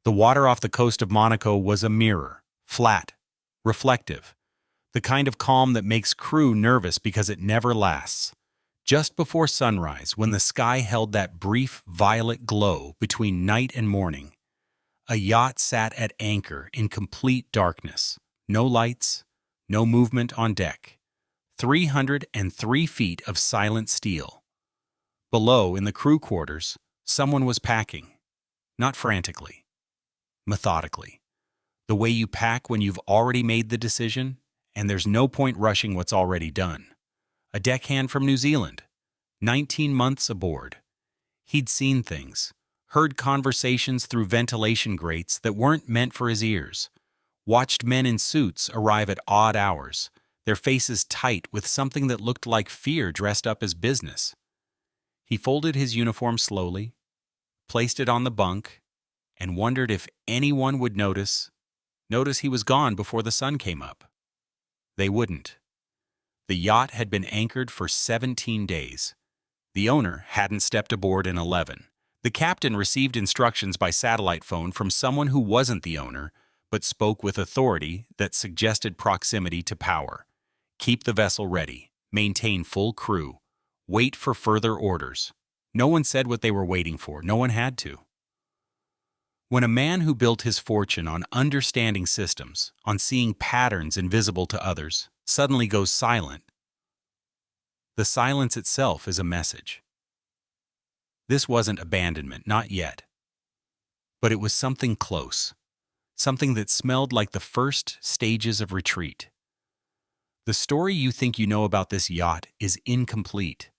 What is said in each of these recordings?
The water off the coast of Monaco was a mirror, flat, reflective, the kind of calm that makes crew nervous because it never lasts. Just before sunrise, when the sky held that brief violet glow between night and morning, a yacht sat at anchor in complete darkness. No lights, no movement on deck. 303 feet of silent steel. Below, in the crew quarters, someone was packing. Not frantically. Methodically. The way you pack when you've already made the decision, and there's no point rushing what's already done. A deckhand from New Zealand. 19 months aboard. He'd seen things. Heard conversations through ventilation grates that weren't meant for his ears. Watched men in suits arrive at odd hours, their faces tight with something that looked like fear dressed up as business. He folded his uniform slowly, placed it on the bunk, and wondered if anyone would notice he was gone before the sun came up. They wouldn't. The yacht had been anchored for 17 days. The owner hadn't stepped aboard in 11. The captain received instructions by satellite phone from someone who wasn't the owner, but spoke with authority that suggested proximity to power. Keep the vessel ready, maintain full crew, wait for further orders. No one said what they were waiting for. No one had to. When a man who built his fortune on understanding systems, on seeing patterns invisible to others, suddenly goes silent, the silence itself is a message. This wasn't abandonment, not yet. But it was something close, something that smelled like the first stages of retreat. The story you think you know about this yacht is incomplete.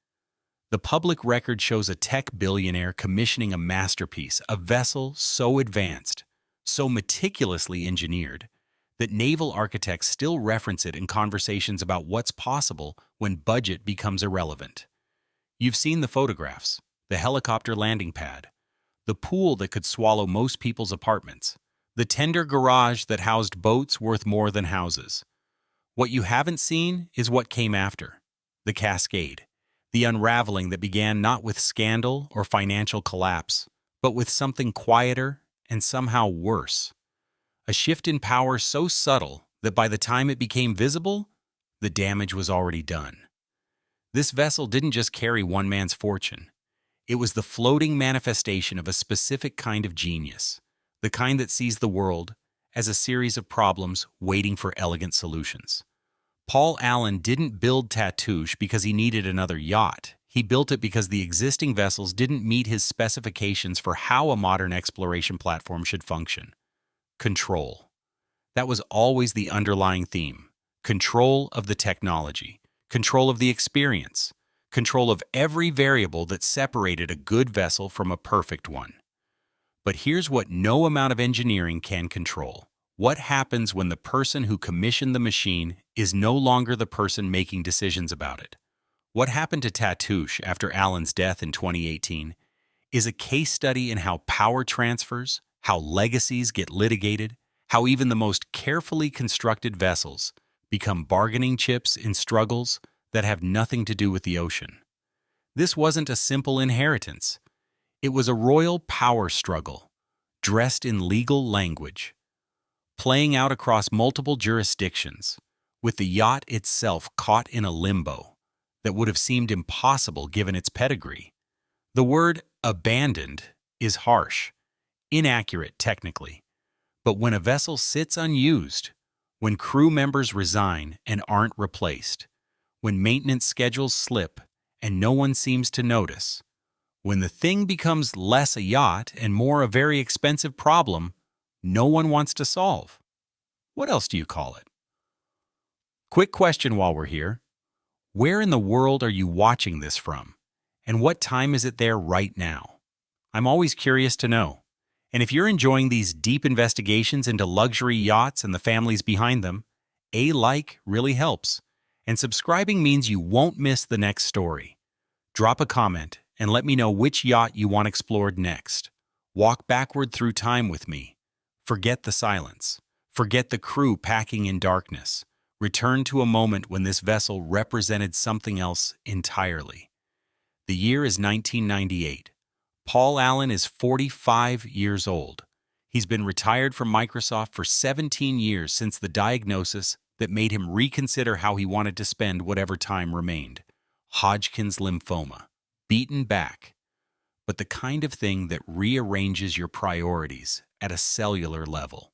The public record shows a tech billionaire commissioning a masterpiece, a vessel so advanced, so meticulously engineered, that naval architects still reference it in conversations about what's possible when budget becomes irrelevant. You've seen the photographs, the helicopter landing pad, the pool that could swallow most people's apartments, the tender garage that housed boats worth more than houses. What you haven't seen is what came after, the cascade, the unraveling that began not with scandal or financial collapse, but with something quieter and somehow worse. A shift in power so subtle that by the time it became visible, the damage was already done. This vessel didn't just carry one man's fortune. It was the floating manifestation of a specific kind of genius, the kind that sees the world as a series of problems waiting for elegant solutions. Paul Allen didn't build Tatoosh because he needed another yacht. He built it because the existing vessels didn't meet his specifications for how a modern exploration platform should function. Control. That was always the underlying theme. Control of the technology, control of the experience, control of every variable that separated a good vessel from a perfect one. But here's what no amount of engineering can control. What happens when the person who commissioned the machine is no longer the person making decisions about it? What happened to Tatoosh after Allen's death in 2018 is a case study in how power transfers, how legacies get litigated, how even the most carefully constructed vessels become bargaining chips in struggles that have nothing to do with the ocean. This wasn't a simple inheritance. It was a royal power struggle, dressed in legal language, playing out across multiple jurisdictions, with the yacht itself caught in a limbo that would have seemed impossible given its pedigree. The word abandoned is harsh, inaccurate technically, but when a vessel sits unused, when crew members resign and aren't replaced, when maintenance schedules slip and no one seems to notice, when the thing becomes less a yacht and more a very expensive problem no one wants to solve, what else do you call it? Quick question while we're here. Where in the world are you watching this from? And what time is it there right now? I'm always curious to know. And if you're enjoying these deep investigations into luxury yachts and the families behind them, a like really helps. And subscribing means you won't miss the next story. Drop a comment and let me know which yacht you want explored next. Walk backward through time with me. Forget the silence. Forget the crew packing in darkness. Return to a moment when this vessel represented something else entirely. The year is 1998. Paul Allen is 45 years old. He's been retired from Microsoft for 17 years since the diagnosis that made him reconsider how he wanted to spend whatever time remained. Hodgkin's lymphoma. Beaten back. But the kind of thing that rearranges your priorities at a cellular level.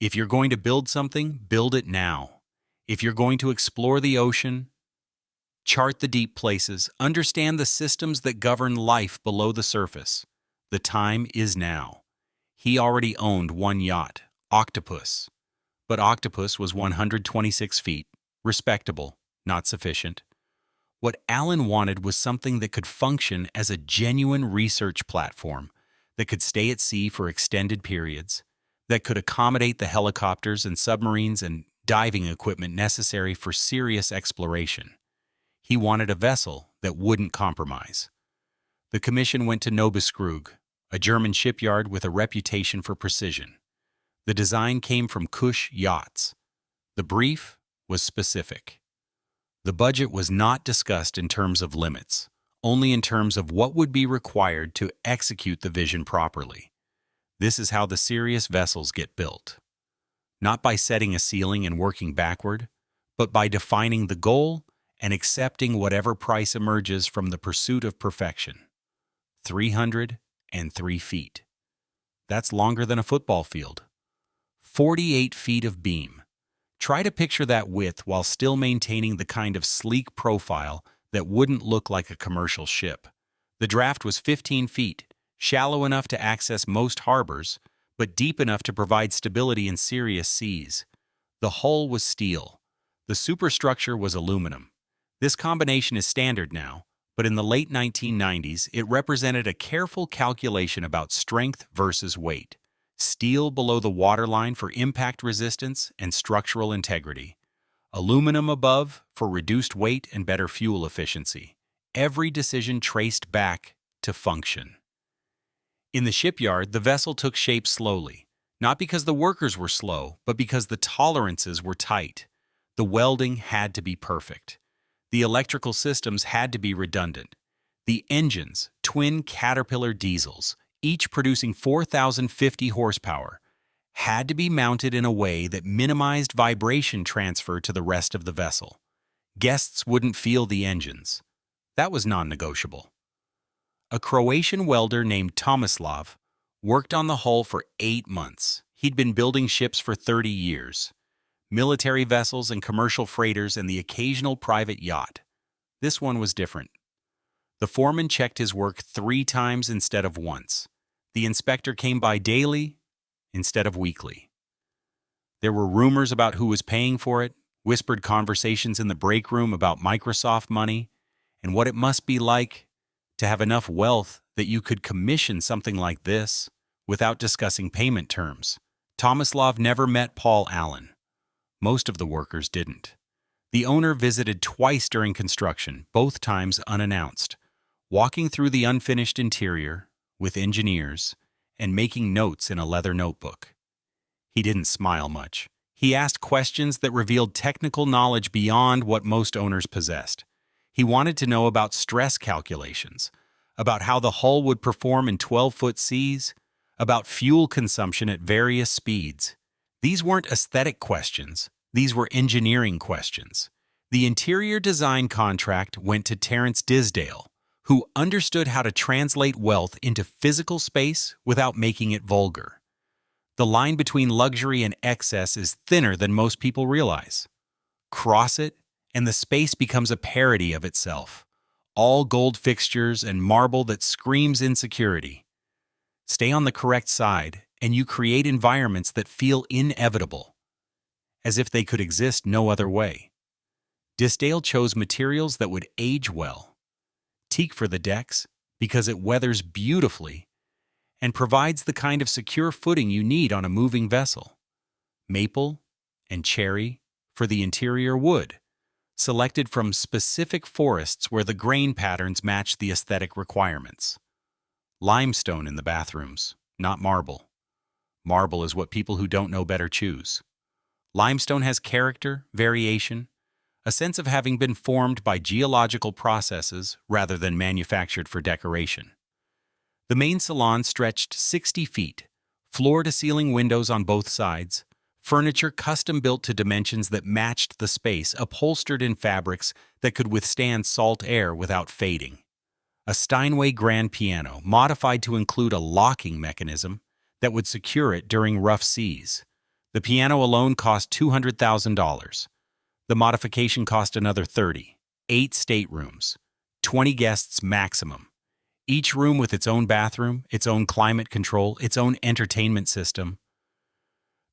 If you're going to build something, build it now. If you're going to explore the ocean, chart the deep places, understand the systems that govern life below the surface. The time is now. He already owned one yacht, Octopus. But Octopus was 126 feet, respectable, not sufficient. What Alan wanted was something that could function as a genuine research platform, that could stay at sea for extended periods, that could accommodate the helicopters and submarines and diving equipment necessary for serious exploration. He wanted a vessel that wouldn't compromise. The commission went to Nobiskrug, a German shipyard with a reputation for precision. The design came from Cush Yachts. The brief was specific. The budget was not discussed in terms of limits, only in terms of what would be required to execute the vision properly. This is how the serious vessels get built. Not by setting a ceiling and working backward, but by defining the goal and accepting whatever price emerges from the pursuit of perfection. 303 feet. That's longer than a football field. 48 feet of beam. Try to picture that width while still maintaining the kind of sleek profile that wouldn't look like a commercial ship. The draft was 15 feet, shallow enough to access most harbors, but deep enough to provide stability in serious seas. The hull was steel. The superstructure was aluminum. This combination is standard now, but in the late 1990s, it represented a careful calculation about strength versus weight. Steel below the waterline for impact resistance and structural integrity. Aluminum above for reduced weight and better fuel efficiency. Every decision traced back to function. In the shipyard, the vessel took shape slowly, not because the workers were slow, but because the tolerances were tight. The welding had to be perfect. The electrical systems had to be redundant. The engines, twin Caterpillar diesels, each producing 4,050 horsepower, had to be mounted in a way that minimized vibration transfer to the rest of the vessel. Guests wouldn't feel the engines. That was non-negotiable. A Croatian welder named Tomislav worked on the hull for 8 months. He'd been building ships for 30 years. Military vessels and commercial freighters and the occasional private yacht. This one was different. The foreman checked his work 3 times instead of once. The inspector came by daily instead of weekly. There were rumors about who was paying for it, whispered conversations in the break room about Microsoft money, and what it must be like to have enough wealth that you could commission something like this without discussing payment terms. Tomislav never met Paul Allen. Most of the workers didn't. The owner visited twice during construction, both times unannounced, walking through the unfinished interior with engineers and making notes in a leather notebook. He didn't smile much. He asked questions that revealed technical knowledge beyond what most owners possessed. He wanted to know about stress calculations, about how the hull would perform in 12-foot seas, about fuel consumption at various speeds. These weren't aesthetic questions. These were engineering questions. The interior design contract went to Terence Disdale, who understood how to translate wealth into physical space without making it vulgar. The line between luxury and excess is thinner than most people realize. Cross it, and the space becomes a parody of itself. All gold fixtures and marble that screams insecurity. Stay on the correct side, and you create environments that feel inevitable, as if they could exist no other way. Disdale chose materials that would age well. Teak for the decks, because it weathers beautifully and provides the kind of secure footing you need on a moving vessel. Maple and cherry for the interior wood, selected from specific forests where the grain patterns match the aesthetic requirements. Limestone in the bathrooms, not marble. Marble is what people who don't know better choose. Limestone has character, variation, a sense of having been formed by geological processes rather than manufactured for decoration. The main salon stretched 60 feet, Floor-to-ceiling windows on both sides, furniture custom-built to dimensions that matched the space, upholstered in fabrics that could withstand salt air without fading. A Steinway grand piano, modified to include a locking mechanism that would secure it during rough seas. The piano alone cost $200,000. The modification cost another $30,000. 8 staterooms, 20 guests maximum. Each room with its own bathroom, its own climate control, its own entertainment system.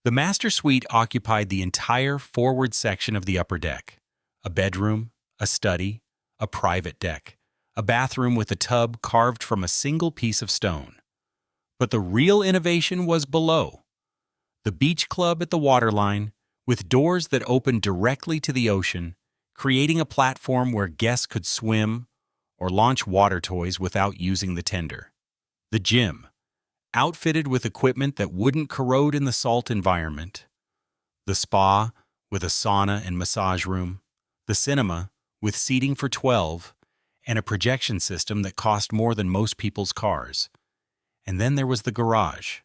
The master suite occupied the entire forward section of the upper deck. A bedroom, a study, a private deck, a bathroom with a tub carved from a single piece of stone. But the real innovation was below. The beach club at the waterline, with doors that opened directly to the ocean, creating a platform where guests could swim or launch water toys without using the tender. The gym, outfitted with equipment that wouldn't corrode in the salt environment. The spa, with a sauna and massage room. The cinema, with seating for 12, and a projection system that cost more than most people's cars. And then there was the garage.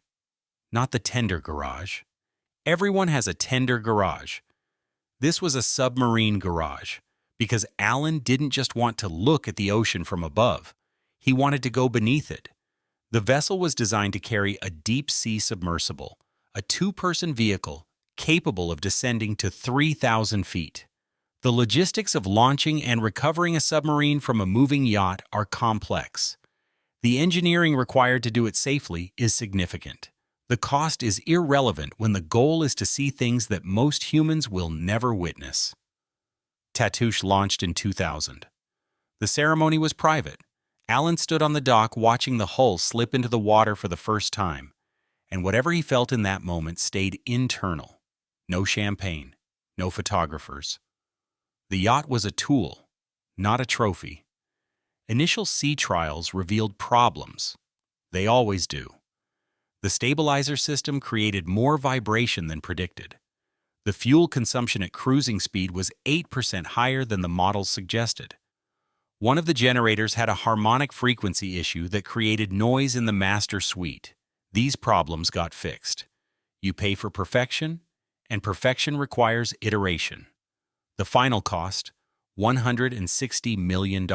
Not the tender garage. Everyone has a tender garage. This was a submarine garage, because Alan didn't just want to look at the ocean from above. He wanted to go beneath it. The vessel was designed to carry a deep-sea submersible, a 2-person vehicle capable of descending to 3,000 feet. The logistics of launching and recovering a submarine from a moving yacht are complex. The engineering required to do it safely is significant. The cost is irrelevant when the goal is to see things that most humans will never witness. Tatoosh launched in 2000. The ceremony was private. Alan stood on the dock watching the hull slip into the water for the first time, and whatever he felt in that moment stayed internal. No champagne, no photographers. The yacht was a tool, not a trophy. Initial sea trials revealed problems. They always do. The stabilizer system created more vibration than predicted. The fuel consumption at cruising speed was 8% higher than the models suggested. One of the generators had a harmonic frequency issue that created noise in the master suite. These problems got fixed. You pay for perfection, and perfection requires iteration. The final cost, $160 million.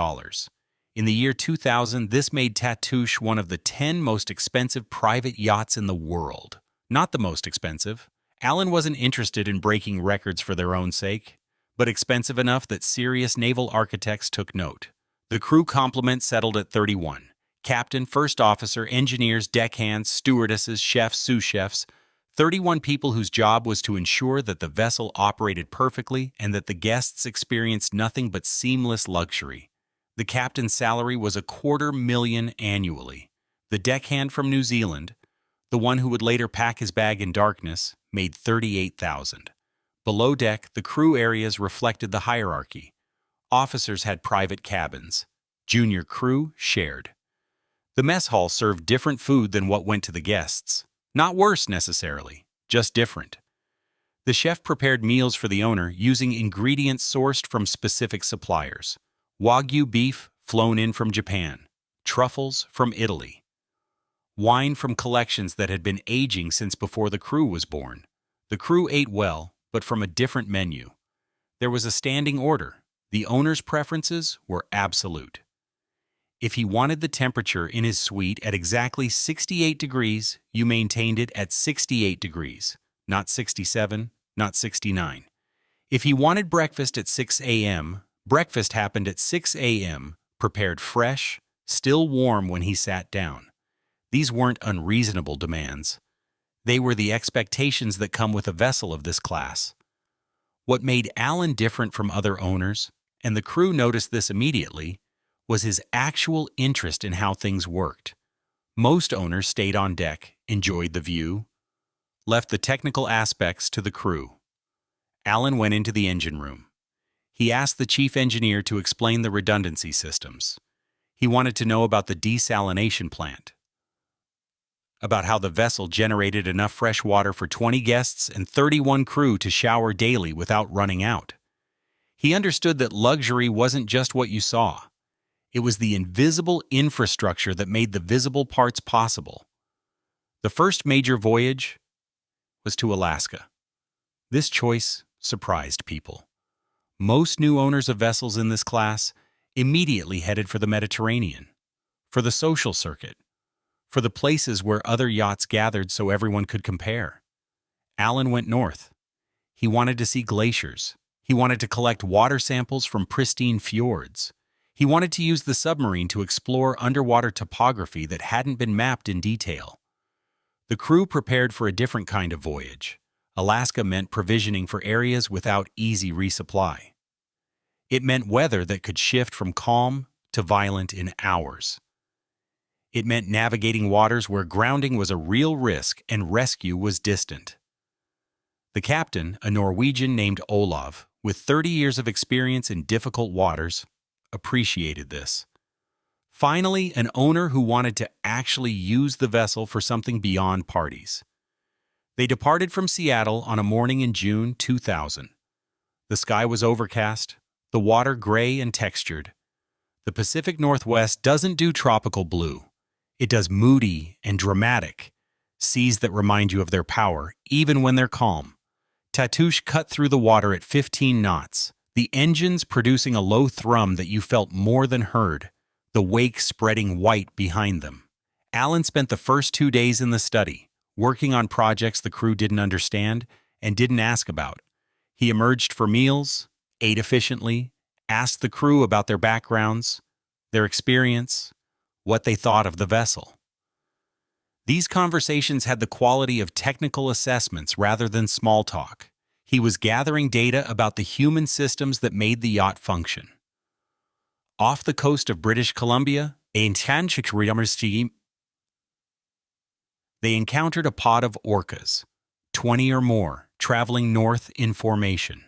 In the year 2000, this made Tatoosh one of the 10 most expensive private yachts in the world. Not the most expensive. Alan wasn't interested in breaking records for their own sake, but expensive enough that serious naval architects took note. The crew complement settled at 31. Captain, first officer, engineers, deckhands, stewardesses, chefs, sous chefs. 31 people whose job was to ensure that the vessel operated perfectly and that the guests experienced nothing but seamless luxury. The captain's salary was $250,000 annually. The deckhand from New Zealand, the one who would later pack his bag in darkness, made $38,000. Below deck, the crew areas reflected the hierarchy. Officers had private cabins. Junior crew shared. The mess hall served different food than what went to the guests. Not worse necessarily, just different. The chef prepared meals for the owner using ingredients sourced from specific suppliers. Wagyu beef flown in from Japan, truffles from Italy, wine from collections that had been aging since before the crew was born. The crew ate well, but from a different menu. There was a standing order. The owner's preferences were absolute. If he wanted the temperature in his suite at exactly 68 degrees, you maintained it at 68 degrees, not 67, not 69. If he wanted breakfast at 6 a.m., breakfast happened at 6 a.m., prepared fresh, still warm when he sat down. These weren't unreasonable demands. They were the expectations that come with a vessel of this class. What made Alan different from other owners, and the crew noticed this immediately, was his actual interest in how things worked. Most owners stayed on deck, enjoyed the view, left the technical aspects to the crew. Alan went into the engine room. He asked the chief engineer to explain the redundancy systems. He wanted to know about the desalination plant, about how the vessel generated enough fresh water for 20 guests and 31 crew to shower daily without running out. He understood that luxury wasn't just what you saw. It was the invisible infrastructure that made the visible parts possible. The first major voyage was to Alaska. This choice surprised people. Most new owners of vessels in this class immediately headed for the Mediterranean, for the social circuit, for the places where other yachts gathered so everyone could compare. Alan went north. He wanted to see glaciers. He wanted to collect water samples from pristine fjords. He wanted to use the submarine to explore underwater topography that hadn't been mapped in detail. The crew prepared for a different kind of voyage. Alaska meant provisioning for areas without easy resupply. It meant weather that could shift from calm to violent in hours. It meant navigating waters where grounding was a real risk and rescue was distant. The captain, a Norwegian named Olav, with 30 years of experience in difficult waters, appreciated this. Finally, an owner who wanted to actually use the vessel for something beyond parties. They departed from Seattle on a morning in June 2000. The sky was overcast, the water gray and textured. The Pacific Northwest doesn't do tropical blue. It does moody and dramatic, seas that remind you of their power, even when they're calm. Tatoosh cut through the water at 15 knots, the engines producing a low thrum that you felt more than heard, the wake spreading white behind them. Alan spent the first 2 days in the study, working on projects the crew didn't understand and didn't ask about. He emerged for meals, ate efficiently, asked the crew about their backgrounds, their experience, what they thought of the vessel. These conversations had the quality of technical assessments rather than small talk. He was gathering data about the human systems that made the yacht function. Off the coast of British Columbia, they encountered a pod of orcas, 20 or more, traveling north in formation.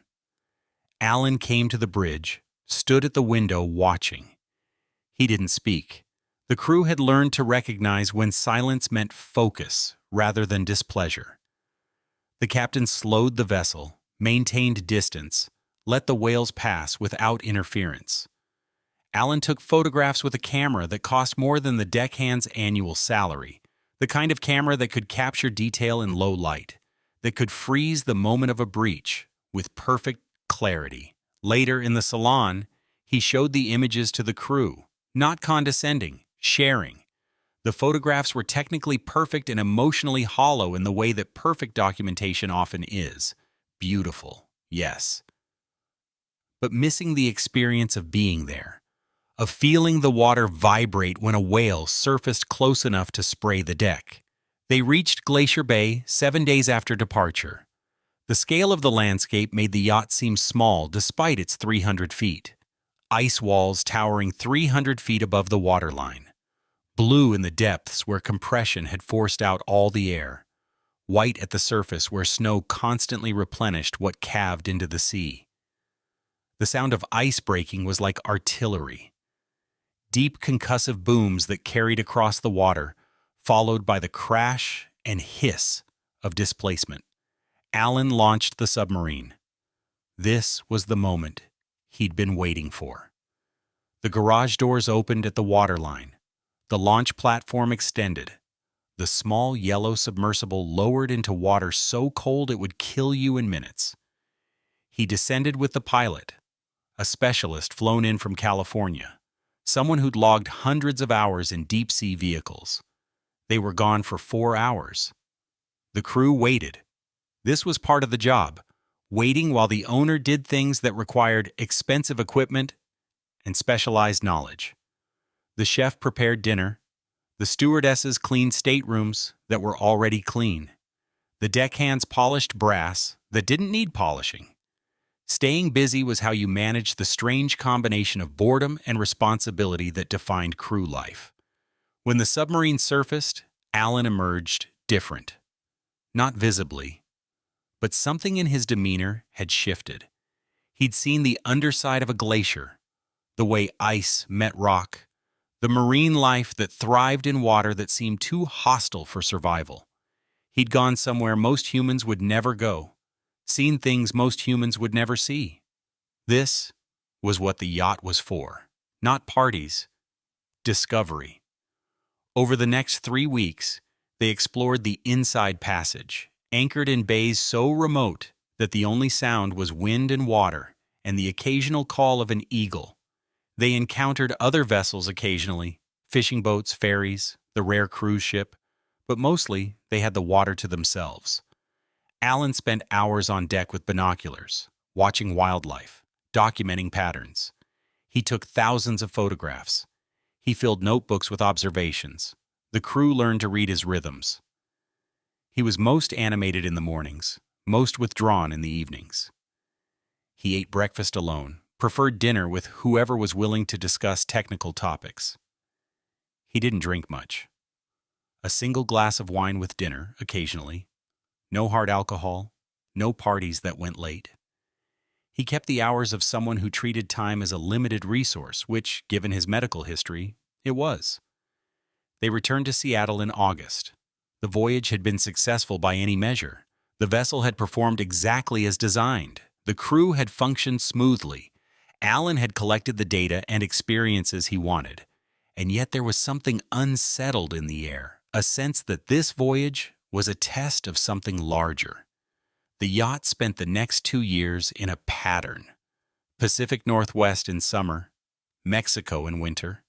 Alan came to the bridge, stood at the window watching. He didn't speak. The crew had learned to recognize when silence meant focus rather than displeasure. The captain slowed the vessel, maintained distance, let the whales pass without interference. Alan took photographs with a camera that cost more than the deckhand's annual salary, the kind of camera that could capture detail in low light, that could freeze the moment of a breach with perfect clarity. Later in the salon, he showed the images to the crew, not condescending, sharing. The photographs were technically perfect and emotionally hollow in the way that perfect documentation often is. Beautiful, yes. But missing the experience of being there, of feeling the water vibrate when a whale surfaced close enough to spray the deck. They reached Glacier Bay 7 days after departure. The scale of the landscape made the yacht seem small despite its 300 feet. Ice walls towering 300 feet above the waterline. Blue in the depths where compression had forced out all the air. White at the surface where snow constantly replenished what calved into the sea. The sound of ice breaking was like artillery. Deep concussive booms that carried across the water, followed by the crash and hiss of displacement. Alan launched the submarine. This was the moment he'd been waiting for. The garage doors opened at the waterline. The launch platform extended. The small yellow submersible lowered into water so cold it would kill you in minutes. He descended with the pilot, a specialist flown in from California, someone who'd logged hundreds of hours in deep-sea vehicles. They were gone for 4 hours. The crew waited. This was part of the job, waiting while the owner did things that required expensive equipment and specialized knowledge. The chef prepared dinner. The stewardesses cleaned staterooms that were already clean. The deckhands polished brass that didn't need polishing. Staying busy was how you managed the strange combination of boredom and responsibility that defined crew life. When the submarine surfaced, Alan emerged different. Not visibly, but something in his demeanor had shifted. He'd seen the underside of a glacier, the way ice met rock, the marine life that thrived in water that seemed too hostile for survival. He'd gone somewhere most humans would never go, seen things most humans would never see. This was what the yacht was for. Not parties, discovery. Over the next 3 weeks, They explored the inside passage, anchored in bays so remote that the only sound was wind and water and the occasional call of an eagle. They encountered other vessels occasionally, fishing boats, ferries, the rare cruise ship, but mostly they had the water to themselves. Alan spent hours on deck with binoculars, watching wildlife, documenting patterns. He took thousands of photographs. He filled notebooks with observations. The crew learned to read his rhythms. He was most animated in the mornings, most withdrawn in the evenings. He ate breakfast alone, preferred dinner with whoever was willing to discuss technical topics. He didn't drink much. A single glass of wine with dinner, occasionally. No hard alcohol, no parties that went late. He kept the hours of someone who treated time as a limited resource, which, given his medical history, it was. They returned to Seattle in August. The voyage had been successful by any measure. The vessel had performed exactly as designed. The crew had functioned smoothly. Alan had collected the data and experiences he wanted. And yet there was something unsettled in the air, a sense that this voyage was a test of something larger. The yacht spent the next 2 years in a pattern. Pacific Northwest in summer, Mexico in winter,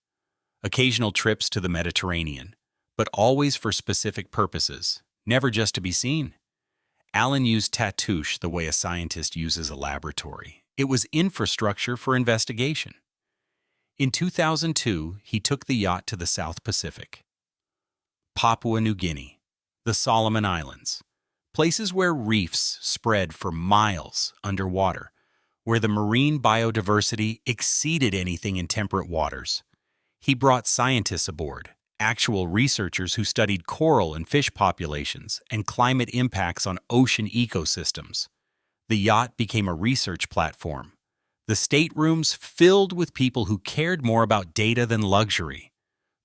occasional trips to the Mediterranean, but always for specific purposes, never just to be seen. Alan used Tatoosh the way a scientist uses a laboratory. It was infrastructure for investigation. In 2002, he took the yacht to the South Pacific. Papua New Guinea, the Solomon Islands, places where reefs spread for miles underwater, where the marine biodiversity exceeded anything in temperate waters. He brought scientists aboard, actual researchers who studied coral and fish populations and climate impacts on ocean ecosystems. The yacht became a research platform. The staterooms filled with people who cared more about data than luxury.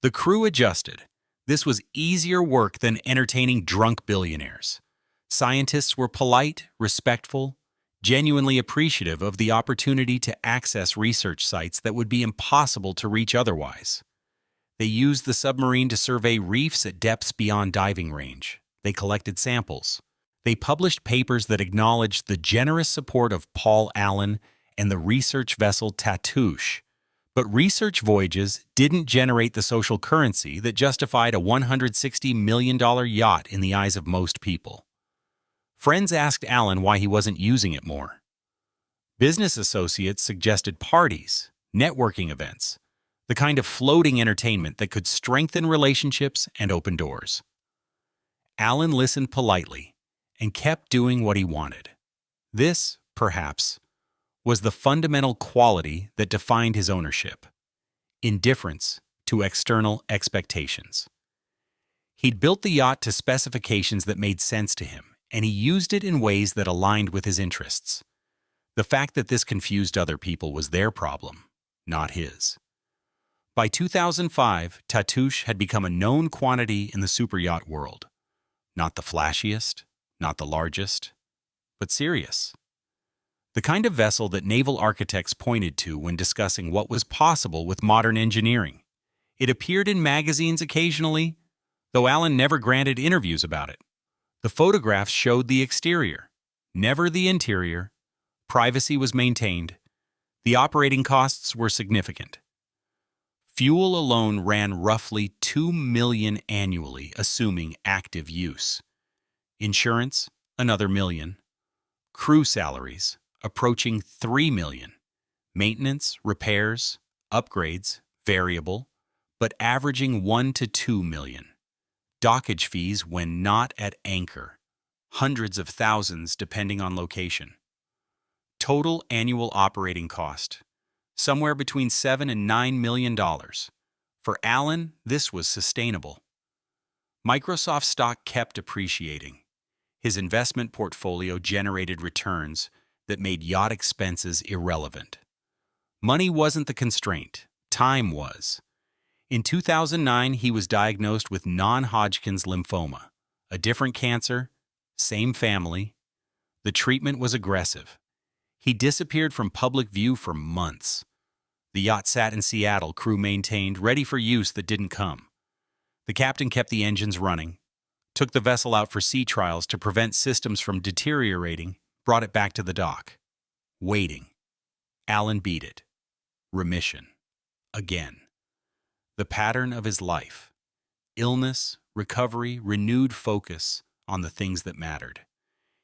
The crew adjusted. This was easier work than entertaining drunk billionaires. Scientists were polite, respectful, genuinely appreciative of the opportunity to access research sites that would be impossible to reach otherwise. They used the submarine to survey reefs at depths beyond diving range. They collected samples. They published papers that acknowledged the generous support of Paul Allen and the research vessel Tatoosh. But research voyages didn't generate the social currency that justified a $160 million yacht in the eyes of most people. Friends asked Allen why he wasn't using it more. Business associates suggested parties, networking events, the kind of floating entertainment that could strengthen relationships and open doors. Allen listened politely and kept doing what he wanted. This, perhaps, was the fundamental quality that defined his ownership: indifference to external expectations. He'd built the yacht to specifications that made sense to him, and he used it in ways that aligned with his interests. The fact that this confused other people was their problem, not his. By 2005, Tatoosh had become a known quantity in the superyacht world. Not the flashiest, not the largest, but serious. The kind of vessel that naval architects pointed to when discussing what was possible with modern engineering. It appeared in magazines occasionally, though Allen never granted interviews about it. The photographs showed the exterior, never the interior. Privacy was maintained. The operating costs were significant. Fuel alone ran roughly $2 million annually, assuming active use. Insurance, another $1 million. Crew salaries, approaching $3 million. Maintenance, repairs, upgrades, variable, but averaging $1 to $2 million. Dockage fees when not at anchor, hundreds of thousands depending on location. Total annual operating cost, somewhere between $7 and $9 million. For Allen, this was sustainable. Microsoft stock kept appreciating. His investment portfolio generated returns that made yacht expenses irrelevant. Money wasn't the constraint, time was. In 2009, he was diagnosed with non-Hodgkin's lymphoma, a different cancer, same family. The treatment was aggressive. He disappeared from public view for months. The yacht sat in Seattle, crew maintained, ready for use that didn't come. The captain kept the engines running. took the vessel out for sea trials to prevent systems from deteriorating, brought it back to the dock. Waiting. Allen beat it. Remission. Again. The pattern of his life. Illness, recovery, renewed focus on the things that mattered.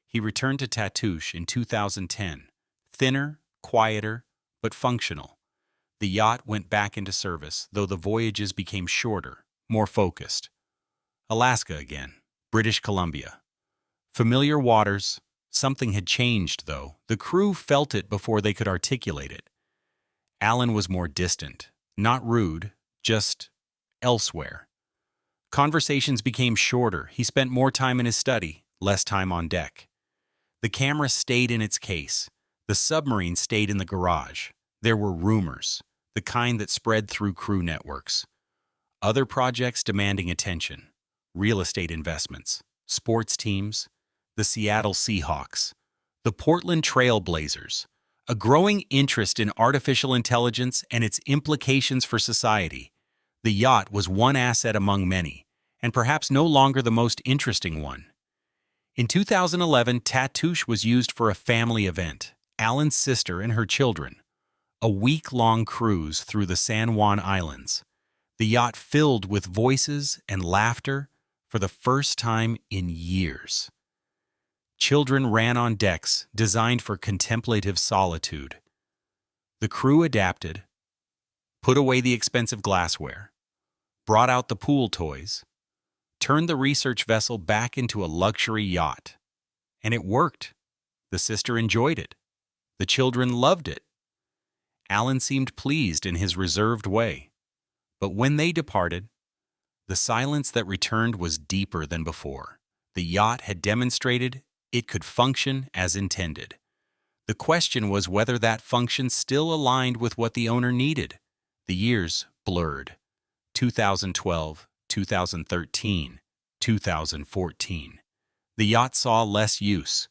He returned to Tatoosh in 2010, thinner, quieter, but functional. The yacht went back into service, though the voyages became shorter, more focused. Alaska again. British Columbia. Familiar waters. Something had changed, though. The crew felt it before they could articulate it. Allen was more distant, not rude, just elsewhere. Conversations became shorter. He spent more time in his study, less time on deck. The camera stayed in its case. The submarine stayed in the garage. There were rumors, the kind that spread through crew networks. Other projects demanding attention. Real estate investments, sports teams, the Seattle Seahawks, the Portland Trail Blazers, a growing interest in artificial intelligence and its implications for society. The yacht was one asset among many, and perhaps no longer the most interesting one. In 2011, Tatoosh was used for a family event, Allen's sister and her children. A week-long cruise through the San Juan Islands. The yacht filled with voices and laughter for the first time in years. Children ran on decks designed for contemplative solitude. The crew adapted, put away the expensive glassware, brought out the pool toys, turned the research vessel back into a luxury yacht. And it worked. The sister enjoyed it. The children loved it. Allen seemed pleased in his reserved way. But when they departed, the silence that returned was deeper than before. The yacht had demonstrated it could function as intended. The question was whether that function still aligned with what the owner needed. The years blurred. 2012, 2013, 2014. The yacht saw less use.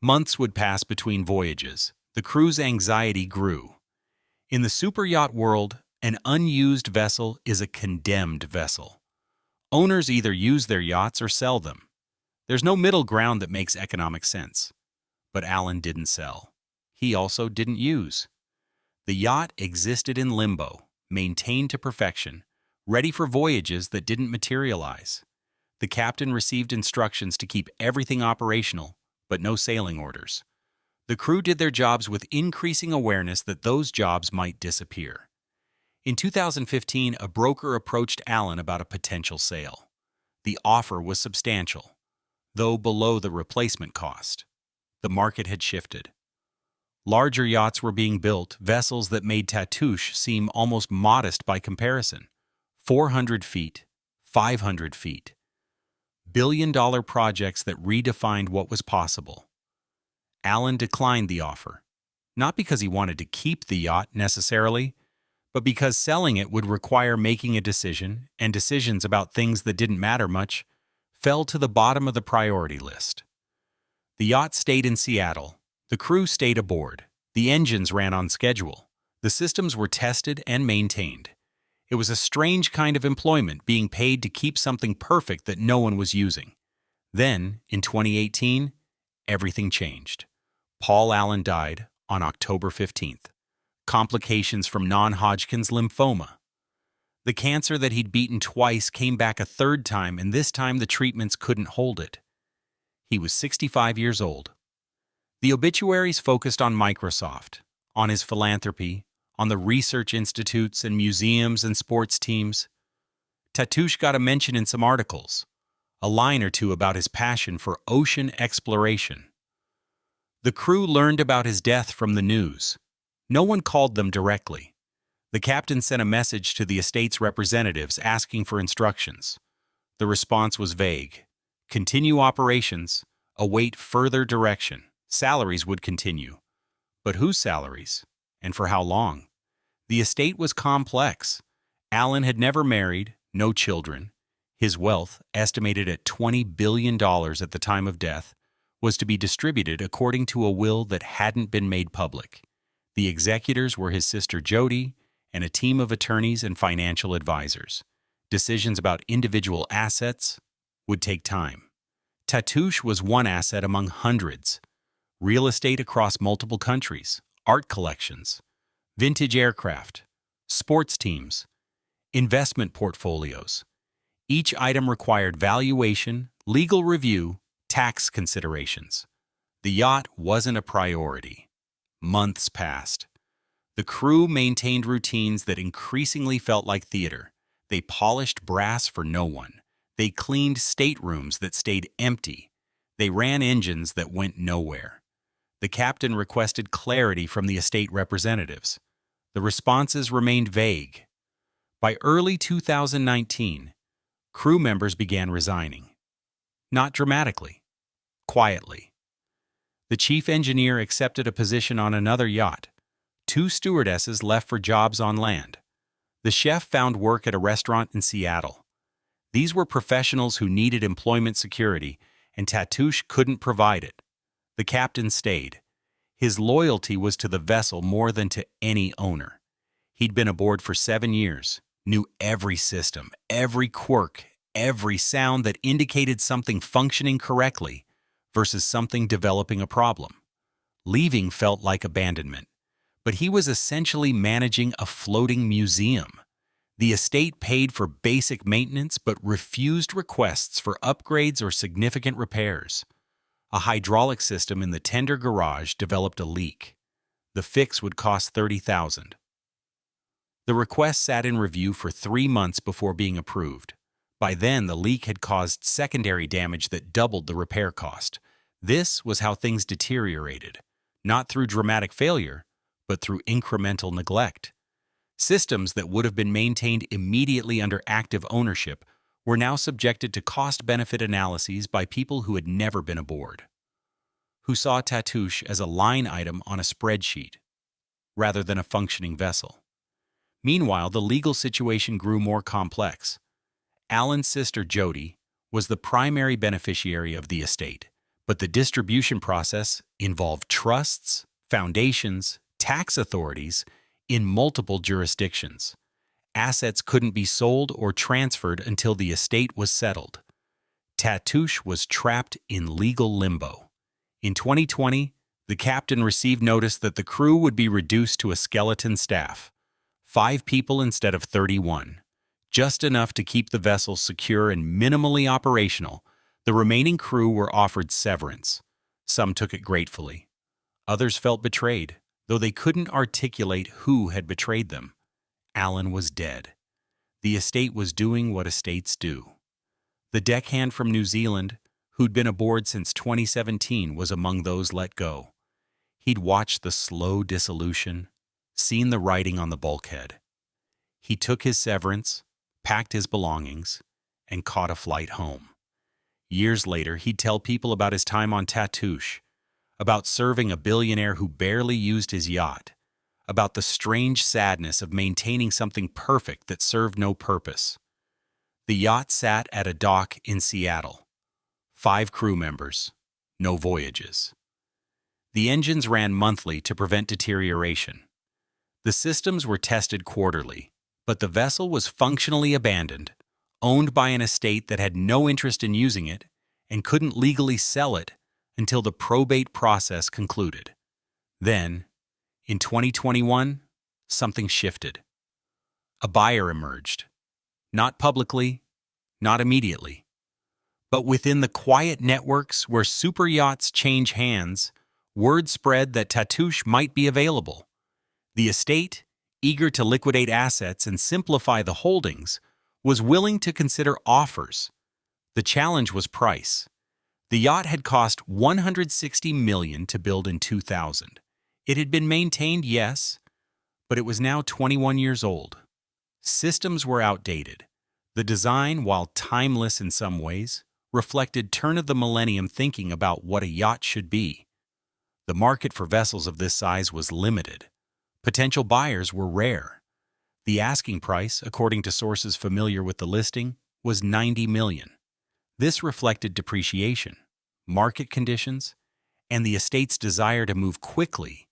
Months would pass between voyages. The crew's anxiety grew. In the superyacht world, an unused vessel is a condemned vessel. Owners either use their yachts or sell them. There's no middle ground that makes economic sense. But Allen didn't sell. He also didn't use. The yacht existed in limbo, maintained to perfection, ready for voyages that didn't materialize. The captain received instructions to keep everything operational, but no sailing orders. The crew did their jobs with increasing awareness that those jobs might disappear. In 2015, a broker approached Allen about a potential sale. The offer was substantial, though below the replacement cost. The market had shifted. Larger yachts were being built, vessels that made Tatoosh seem almost modest by comparison. 400 feet, 500 feet. Billion-dollar projects that redefined what was possible. Allen declined the offer, not because he wanted to keep the yacht necessarily, but because selling it would require making a decision, and decisions about things that didn't matter much fell to the bottom of the priority list. The yacht stayed in Seattle. The crew stayed aboard. The engines ran on schedule. The systems were tested and maintained. It was a strange kind of employment, being paid to keep something perfect that no one was using. Then, in 2018, everything changed. Paul Allen died on October 15th. Complications from non-Hodgkin's lymphoma. The cancer that he'd beaten twice came back a third time, and this time the treatments couldn't hold it. He was 65 years old. The obituaries focused on Microsoft, on his philanthropy, on the research institutes and museums and sports teams. Tatoosh got a mention in some articles, a line or two about his passion for ocean exploration. The crew learned about his death from the news. No one called them directly. The captain sent a message to the estate's representatives asking for instructions. The response was vague. Continue operations, await further direction. Salaries would continue. But whose salaries? And for how long? The estate was complex. Allen had never married, no children. His wealth, estimated at $20 billion at the time of death, was to be distributed according to a will that hadn't been made public. The executors were his sister Jody and a team of attorneys and financial advisors. Decisions about individual assets would take time. Tatoosh was one asset among hundreds. Real estate across multiple countries, art collections, vintage aircraft, sports teams, investment portfolios. Each item required valuation, legal review, tax considerations. The yacht wasn't a priority. Months passed. The crew maintained routines that increasingly felt like theater. They polished brass for no one. They cleaned staterooms that stayed empty. They ran engines that went nowhere. The captain requested clarity from the estate representatives. The responses remained vague. By early 2019, crew members began resigning. Not dramatically, quietly. The chief engineer accepted a position on another yacht. 2 stewardesses left for jobs on land. The chef found work at a restaurant in Seattle. These were professionals who needed employment security, and Tatoosh couldn't provide it. The captain stayed. His loyalty was to the vessel more than to any owner. He'd been aboard for 7 years, knew every system, every quirk, every sound that indicated something functioning correctly versus something developing a problem. Leaving felt like abandonment, but he was essentially managing a floating museum. The estate paid for basic maintenance but refused requests for upgrades or significant repairs. A hydraulic system in the tender garage developed a leak. The fix would cost $30,000. The request sat in review for 3 months before being approved. By then, the leak had caused secondary damage that doubled the repair cost. This was how things deteriorated, not through dramatic failure, but through incremental neglect. Systems that would have been maintained immediately under active ownership were now subjected to cost-benefit analyses by people who had never been aboard, who saw Tatoosh as a line item on a spreadsheet, rather than a functioning vessel. Meanwhile, the legal situation grew more complex. Alan's sister, Jody, was the primary beneficiary of the estate, but the distribution process involved trusts, foundations, tax authorities in multiple jurisdictions. Assets couldn't be sold or transferred until the estate was settled. Tatoosh was trapped in legal limbo. In 2020, the captain received notice that the crew would be reduced to a skeleton staff, 5 people instead of 31, just enough to keep the vessel secure and minimally operational. The remaining crew were offered severance. Some took it gratefully. Others felt betrayed, though they couldn't articulate who had betrayed them. Alan was dead. The estate was doing what estates do. The deckhand from New Zealand, who'd been aboard since 2017, was among those let go. He'd watched the slow dissolution, seen the writing on the bulkhead. He took his severance, packed his belongings, and caught a flight home. Years later, he'd tell people about his time on Tatoosh, about serving a billionaire who barely used his yacht, about the strange sadness of maintaining something perfect that served no purpose. The yacht sat at a dock in Seattle. 5 crew members, no voyages. The engines ran monthly to prevent deterioration. The systems were tested quarterly, but the vessel was functionally abandoned, owned by an estate that had no interest in using it and couldn't legally sell it until the probate process concluded. Then, in 2021, something shifted. A buyer emerged. Not publicly, not immediately, but within the quiet networks where super yachts change hands, word spread that Tatoosh might be available. The estate, eager to liquidate assets and simplify the holdings, was willing to consider offers. The challenge was price. The yacht had cost $160 million to build in 2000. It had been maintained, yes, but it was now 21 years old. Systems were outdated. The design, while timeless in some ways, reflected turn-of-the-millennium thinking about what a yacht should be. The market for vessels of this size was limited. Potential buyers were rare. The asking price, according to sources familiar with the listing, was $90 million. This reflected depreciation, market conditions, and the estate's desire to move quickly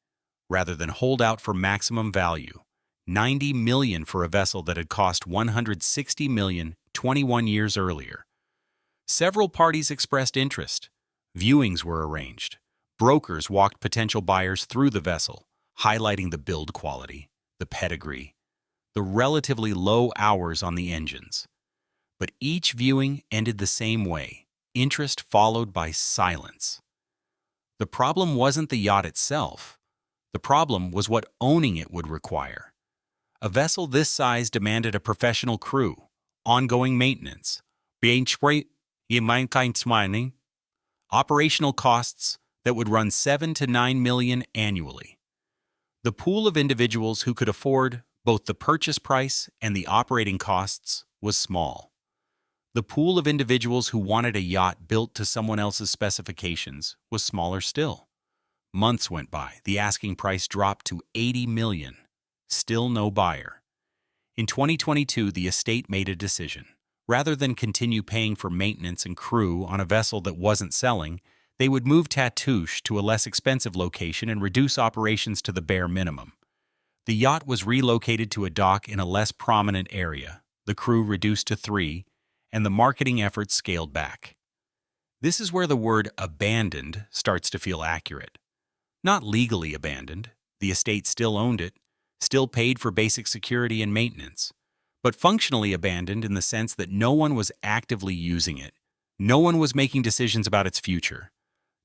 rather than hold out for maximum value. $90 million for a vessel that had cost $160 million 21 years earlier. Several parties expressed interest. Viewings were arranged. Brokers walked potential buyers through the vessel, highlighting the build quality, the pedigree, the relatively low hours on the engines. But each viewing ended the same way, interest followed by silence. The problem wasn't the yacht itself. The problem was what owning it would require. A vessel this size demanded a professional crew, ongoing maintenance, operational costs that would run $7 to $9 million annually. The pool of individuals who could afford both the purchase price and the operating costs was small. The pool of individuals who wanted a yacht built to someone else's specifications was smaller still. Months went by. The asking price dropped to $80 million. Still no buyer. In 2022, the estate made a decision. Rather than continue paying for maintenance and crew on a vessel that wasn't selling, they would move Tatoosh to a less expensive location and reduce operations to the bare minimum. The yacht was relocated to a dock in a less prominent area, the crew reduced to 3, and the marketing efforts scaled back. This is where the word abandoned starts to feel accurate. Not legally abandoned, the estate still owned it, still paid for basic security and maintenance, but functionally abandoned in the sense that no one was actively using it. No one was making decisions about its future.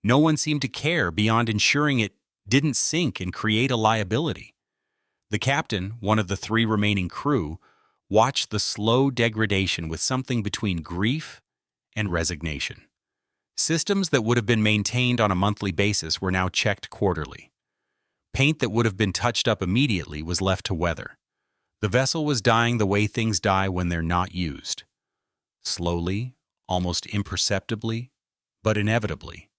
No one seemed to care beyond ensuring it didn't sink and create a liability. The captain, one of the 3 remaining crew, watched the slow degradation with something between grief and resignation. Systems that would have been maintained on a monthly basis were now checked quarterly. Paint that would have been touched up immediately was left to weather. The vessel was dying the way things die when they're not used. Slowly, almost imperceptibly, but inevitably.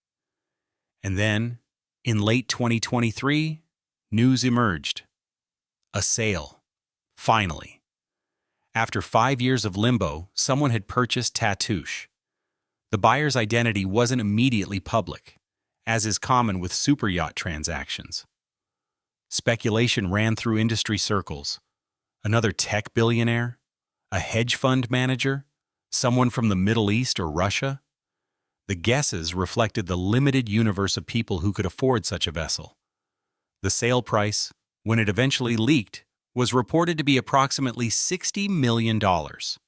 And then, in late 2023, news emerged. A sale. Finally. After 5 years of limbo, someone had purchased Tatoosh. The buyer's identity wasn't immediately public, as is common with superyacht transactions. Speculation ran through industry circles. Another tech billionaire? A hedge fund manager? Someone from the Middle East or Russia? The guesses reflected the limited universe of people who could afford such a vessel. The sale price, when it eventually leaked, was reported to be approximately $60 million. $60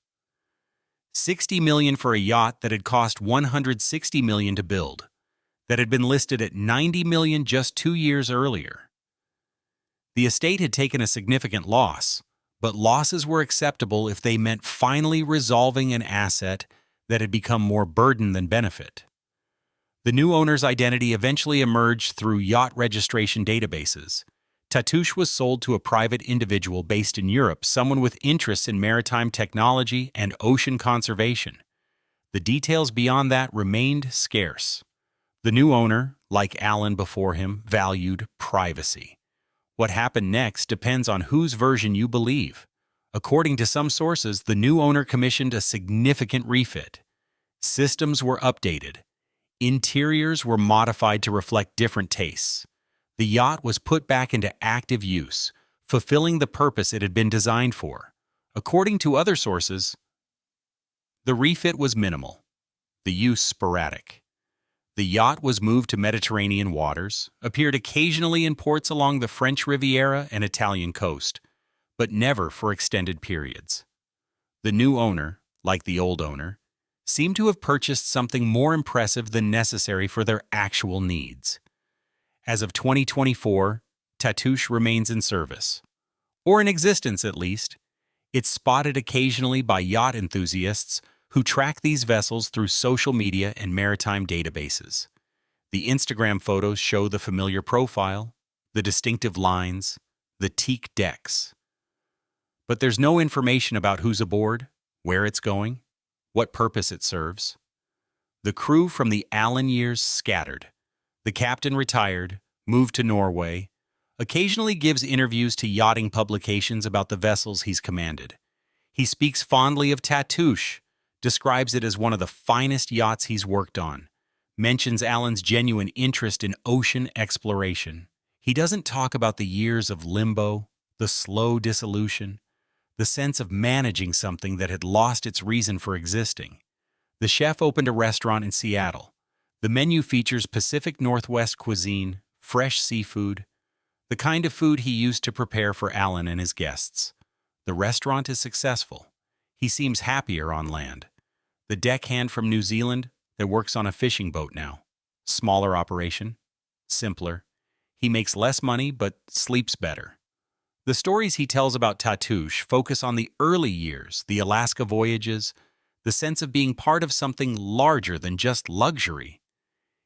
million for a yacht that had cost $160 million to build, that had been listed at $90 million just 2 years earlier. The estate had taken a significant loss, but losses were acceptable if they meant finally resolving an asset that had become more burden than benefit. The new owner's identity eventually emerged through yacht registration databases. Tatoosh was sold to a private individual based in Europe, someone with interests in maritime technology and ocean conservation. The details beyond that remained scarce. The new owner, like Alan before him, valued privacy. What happened next depends on whose version you believe. According to some sources, the new owner commissioned a significant refit. Systems were updated. Interiors were modified to reflect different tastes. The yacht was put back into active use, fulfilling the purpose it had been designed for. According to other sources, the refit was minimal, the use sporadic. The yacht was moved to Mediterranean waters, appeared occasionally in ports along the French Riviera and Italian coast, but never for extended periods. The new owner, like the old owner, seemed to have purchased something more impressive than necessary for their actual needs. As of 2024, Tatoosh remains in service, or in existence at least. It's spotted occasionally by yacht enthusiasts who track these vessels through social media and maritime databases. The Instagram photos show the familiar profile, the distinctive lines, the teak decks. But there's no information about who's aboard, where it's going, what purpose it serves. The crew from the Allen years scattered. The captain retired, moved to Norway, occasionally gives interviews to yachting publications about the vessels he's commanded. He speaks fondly of Tatoosh, describes it as one of the finest yachts he's worked on, mentions Allen's genuine interest in ocean exploration. He doesn't talk about the years of limbo, the slow dissolution, the sense of managing something that had lost its reason for existing. The chef opened a restaurant in Seattle. The menu features Pacific Northwest cuisine, fresh seafood, the kind of food he used to prepare for Alan and his guests. The restaurant is successful. He seems happier on land. The deckhand from New Zealand that works on a fishing boat now. Smaller operation, simpler. He makes less money but sleeps better. The stories he tells about Tatoosh focus on the early years, the Alaska voyages, the sense of being part of something larger than just luxury.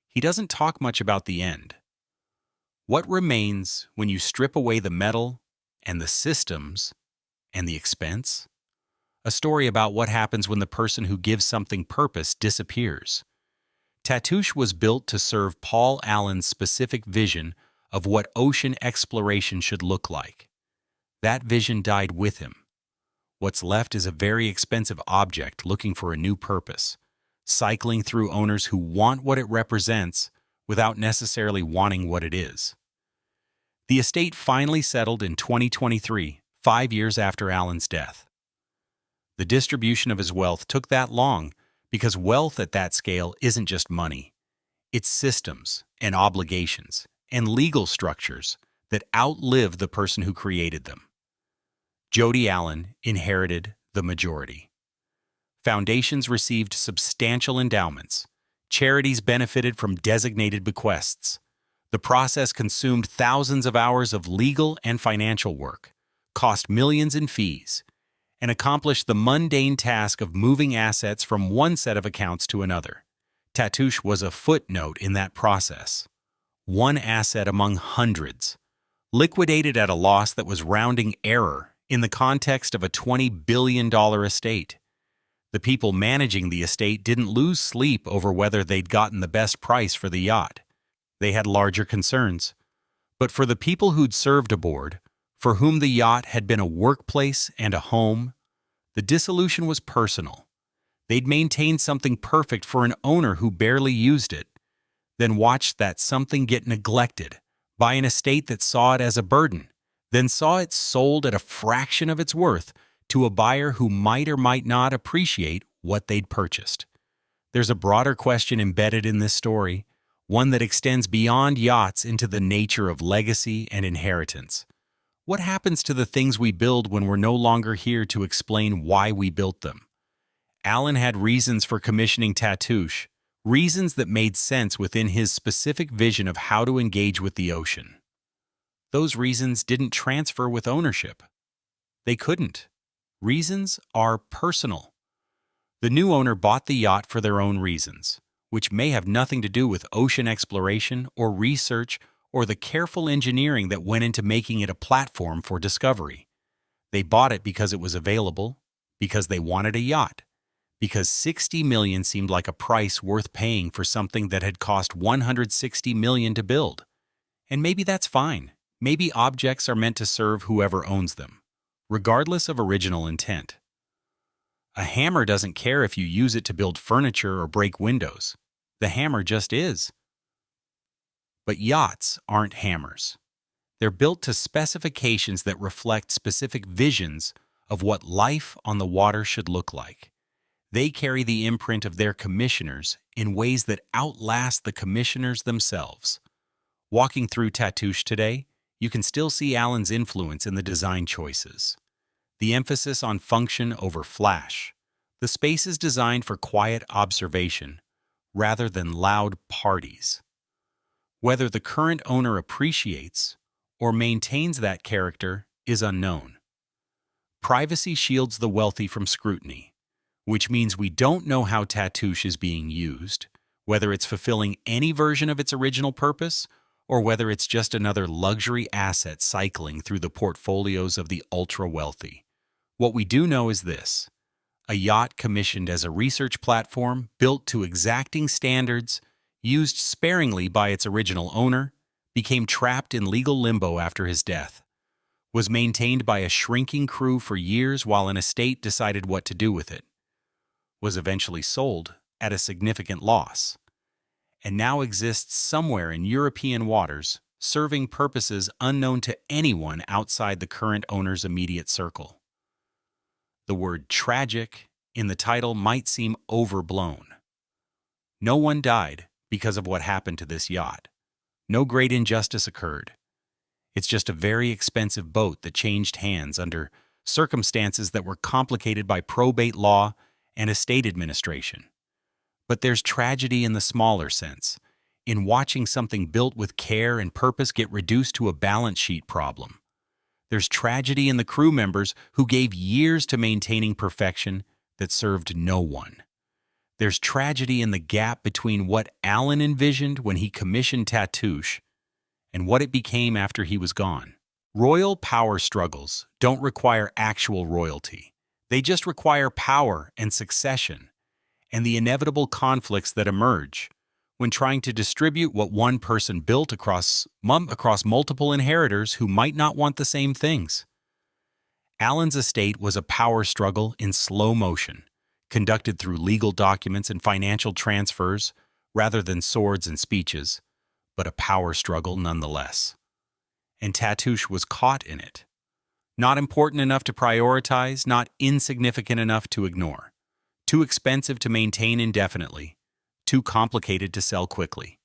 He doesn't talk much about the end. What remains when you strip away the metal and the systems and the expense? A story about what happens when the person who gives something purpose disappears. Tatoosh was built to serve Paul Allen's specific vision of what ocean exploration should look like. That vision died with him. What's left is a very expensive object looking for a new purpose, cycling through owners who want what it represents without necessarily wanting what it is. The estate finally settled in 2023, 5 years after Allen's death. The distribution of his wealth took that long because wealth at that scale isn't just money. It's systems and obligations and legal structures that outlive the person who created them. Jody Allen inherited the majority. Foundations received substantial endowments. Charities benefited from designated bequests. The process consumed thousands of hours of legal and financial work, cost millions in fees, and accomplished the mundane task of moving assets from one set of accounts to another. Tatoosh was a footnote in that process. One asset among hundreds, liquidated at a loss that was rounding error in the context of a $20 billion estate. The people managing the estate didn't lose sleep over whether they'd gotten the best price for the yacht. They had larger concerns. But for the people who'd served aboard, for whom the yacht had been a workplace and a home, the dissolution was personal. They'd maintained something perfect for an owner who barely used it, then watched that something get neglected by an estate that saw it as a burden, then saw it sold at a fraction of its worth to a buyer who might or might not appreciate what they'd purchased. There's a broader question embedded in this story, one that extends beyond yachts into the nature of legacy and inheritance. What happens to the things we build when we're no longer here to explain why we built them? Allen had reasons for commissioning Tatoosh, reasons that made sense within his specific vision of how to engage with the ocean. Those reasons didn't transfer with ownership. They couldn't. Reasons are personal. The new owner bought the yacht for their own reasons, which may have nothing to do with ocean exploration or research or the careful engineering that went into making it a platform for discovery. They bought it because it was available, because they wanted a yacht, because $60 million seemed like a price worth paying for something that had cost $160 million to build. And maybe that's fine. Maybe objects are meant to serve whoever owns them, regardless of original intent. A hammer doesn't care if you use it to build furniture or break windows. The hammer just is. But yachts aren't hammers. They're built to specifications that reflect specific visions of what life on the water should look like. They carry the imprint of their commissioners in ways that outlast the commissioners themselves. Walking through Tatoosh today, you can still see Allen's influence in the design choices. The emphasis on function over flash. The space is designed for quiet observation rather than loud parties. Whether the current owner appreciates or maintains that character is unknown. Privacy shields the wealthy from scrutiny, which means we don't know how Tatoosh is being used, whether it's fulfilling any version of its original purpose or whether it's just another luxury asset cycling through the portfolios of the ultra-wealthy. What we do know is this: a yacht commissioned as a research platform built to exacting standards, used sparingly by its original owner, became trapped in legal limbo after his death, was maintained by a shrinking crew for years while an estate decided what to do with it, was eventually sold at a significant loss, and now exists somewhere in European waters, serving purposes unknown to anyone outside the current owner's immediate circle. The word tragic in the title might seem overblown. No one died because of what happened to this yacht. No great injustice occurred. It's just a very expensive boat that changed hands under circumstances that were complicated by probate law and estate administration. But there's tragedy in the smaller sense, in watching something built with care and purpose get reduced to a balance sheet problem. There's tragedy in the crew members who gave years to maintaining perfection that served no one. There's tragedy in the gap between what Allen envisioned when he commissioned Tatoosh and what it became after he was gone. Royal power struggles don't require actual royalty. They just require power and succession, and the inevitable conflicts that emerge when trying to distribute what one person built across multiple inheritors who might not want the same things. Allen's estate was a power struggle in slow motion, conducted through legal documents and financial transfers rather than swords and speeches, but a power struggle nonetheless. And Tatoosh was caught in it. Not important enough to prioritize, not insignificant enough to ignore. Too expensive to maintain indefinitely, too complicated to sell quickly.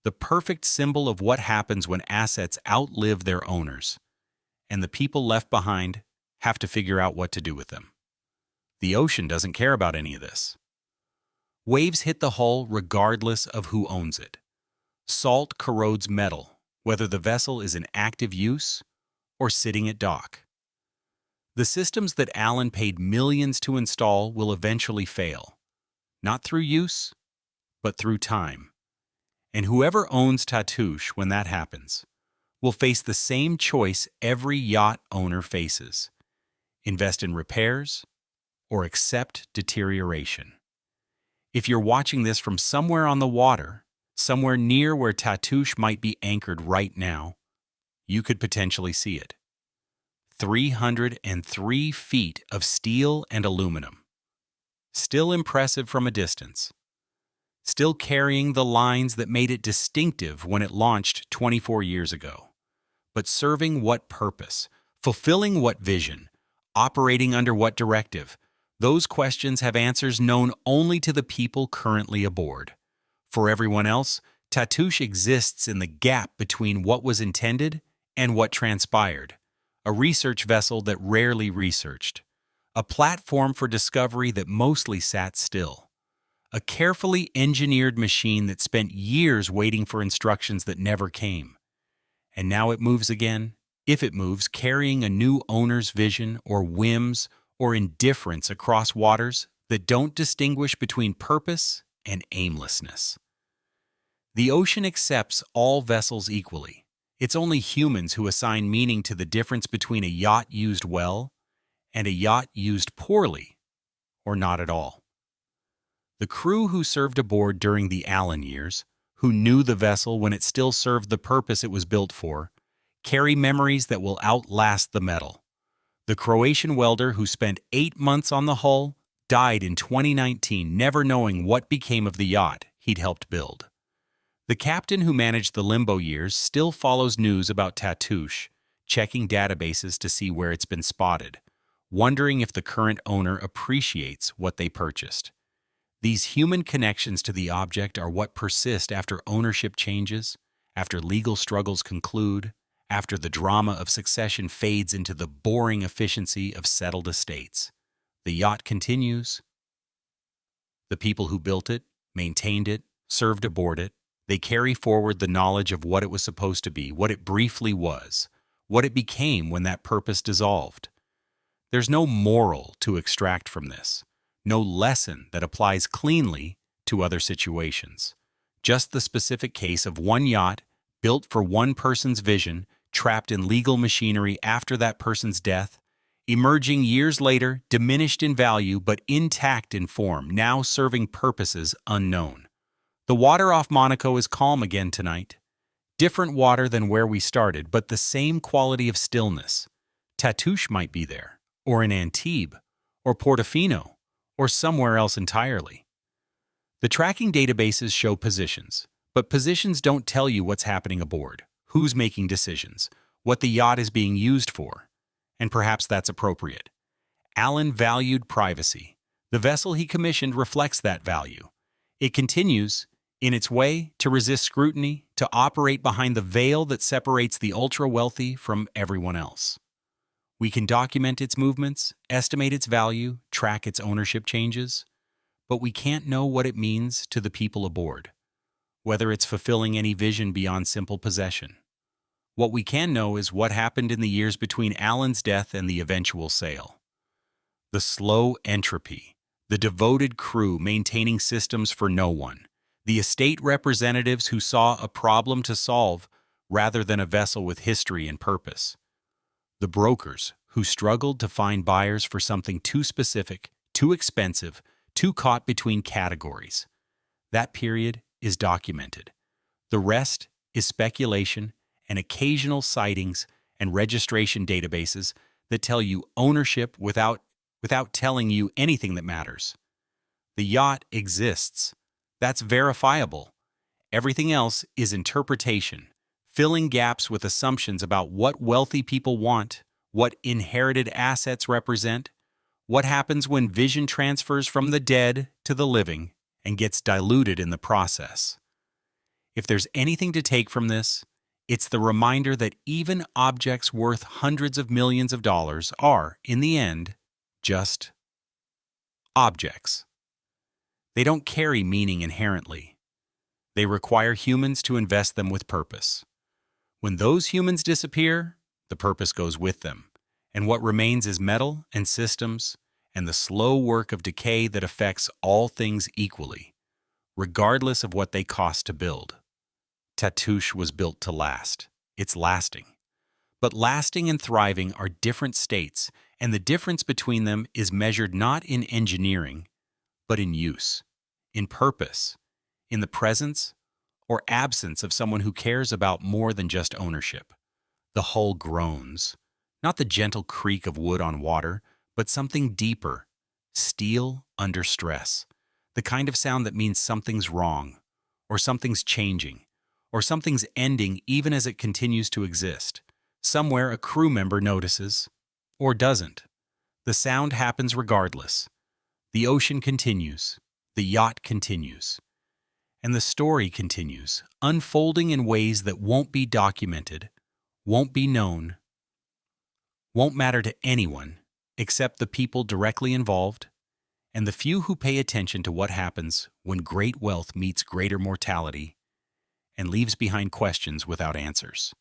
The perfect symbol of what happens when assets outlive their owners, and the people left behind have to figure out what to do with them. The ocean doesn't care about any of this. Waves hit the hull regardless of who owns it. Salt corrodes metal, whether the vessel is in active use or sitting at dock. The systems that Allen paid millions to install will eventually fail, not through use, but through time. And whoever owns Tatoosh when that happens will face the same choice every yacht owner faces: invest in repairs or accept deterioration. If you're watching this from somewhere on the water, somewhere near where Tatoosh might be anchored right now, you could potentially see it. 303 feet of steel and aluminum. Still impressive from a distance. Still carrying the lines that made it distinctive when it launched 24 years ago. But serving what purpose? Fulfilling what vision? Operating under what directive? Those questions have answers known only to the people currently aboard. For everyone else, Tatoosh exists in the gap between what was intended and what transpired. A research vessel that rarely researched. A platform for discovery that mostly sat still. A carefully engineered machine that spent years waiting for instructions that never came. And now it moves again, if it moves, carrying a new owner's vision or whims or indifference across waters that don't distinguish between purpose and aimlessness. The ocean accepts all vessels equally. It's only humans who assign meaning to the difference between a yacht used well and a yacht used poorly, or not at all. The crew who served aboard during the Allen years, who knew the vessel when it still served the purpose it was built for, carry memories that will outlast the metal. The Croatian welder who spent 8 months on the hull died in 2019, never knowing what became of the yacht he'd helped build. The captain who managed the limbo years still follows news about Tatoosh, checking databases to see where it's been spotted, wondering if the current owner appreciates what they purchased. These human connections to the object are what persist after ownership changes, after legal struggles conclude, after the drama of succession fades into the boring efficiency of settled estates. The yacht continues. The people who built it, maintained it, served aboard it, they carry forward the knowledge of what it was supposed to be, what it briefly was, what it became when that purpose dissolved. There's no moral to extract from this, no lesson that applies cleanly to other situations. Just the specific case of one yacht, built for one person's vision, trapped in legal machinery after that person's death, emerging years later, diminished in value but intact in form, now serving purposes unknown. The water off Monaco is calm again tonight. Different water than where we started, but the same quality of stillness. Tatoosh might be there, or in Antibes, or Portofino, or somewhere else entirely. The tracking databases show positions, but positions don't tell you what's happening aboard, who's making decisions, what the yacht is being used for, and perhaps that's appropriate. Allen valued privacy. The vessel he commissioned reflects that value. It continues, in its way, to resist scrutiny, to operate behind the veil that separates the ultra-wealthy from everyone else. We can document its movements, estimate its value, track its ownership changes, but we can't know what it means to the people aboard, whether it's fulfilling any vision beyond simple possession. What we can know is what happened in the years between Alan's death and the eventual sail. The slow entropy, the devoted crew maintaining systems for no one, the estate representatives who saw a problem to solve rather than a vessel with history and purpose, the brokers who struggled to find buyers for something too specific, too expensive, too caught between categories. That period is documented. The rest is speculation and occasional sightings and registration databases that tell you ownership without telling you anything that matters. The yacht exists. That's verifiable. Everything else is interpretation, filling gaps with assumptions about what wealthy people want, what inherited assets represent, what happens when vision transfers from the dead to the living and gets diluted in the process. If there's anything to take from this, it's the reminder that even objects worth hundreds of millions of dollars are, in the end, just objects. They don't carry meaning inherently. They require humans to invest them with purpose. When those humans disappear, the purpose goes with them, and what remains is metal and systems and the slow work of decay that affects all things equally, regardless of what they cost to build. Tatoosh was built to last. It's lasting. But lasting and thriving are different states, and the difference between them is measured not in engineering, but in use, in purpose, in the presence or absence of someone who cares about more than just ownership. The hull groans, not the gentle creak of wood on water, but something deeper, steel under stress, the kind of sound that means something's wrong, or something's changing, or something's ending even as it continues to exist. Somewhere a crew member notices, or doesn't. The sound happens regardless. The ocean continues, the yacht continues, and the story continues, unfolding in ways that won't be documented, won't be known, won't matter to anyone except the people directly involved and the few who pay attention to what happens when great wealth meets greater mortality and leaves behind questions without answers.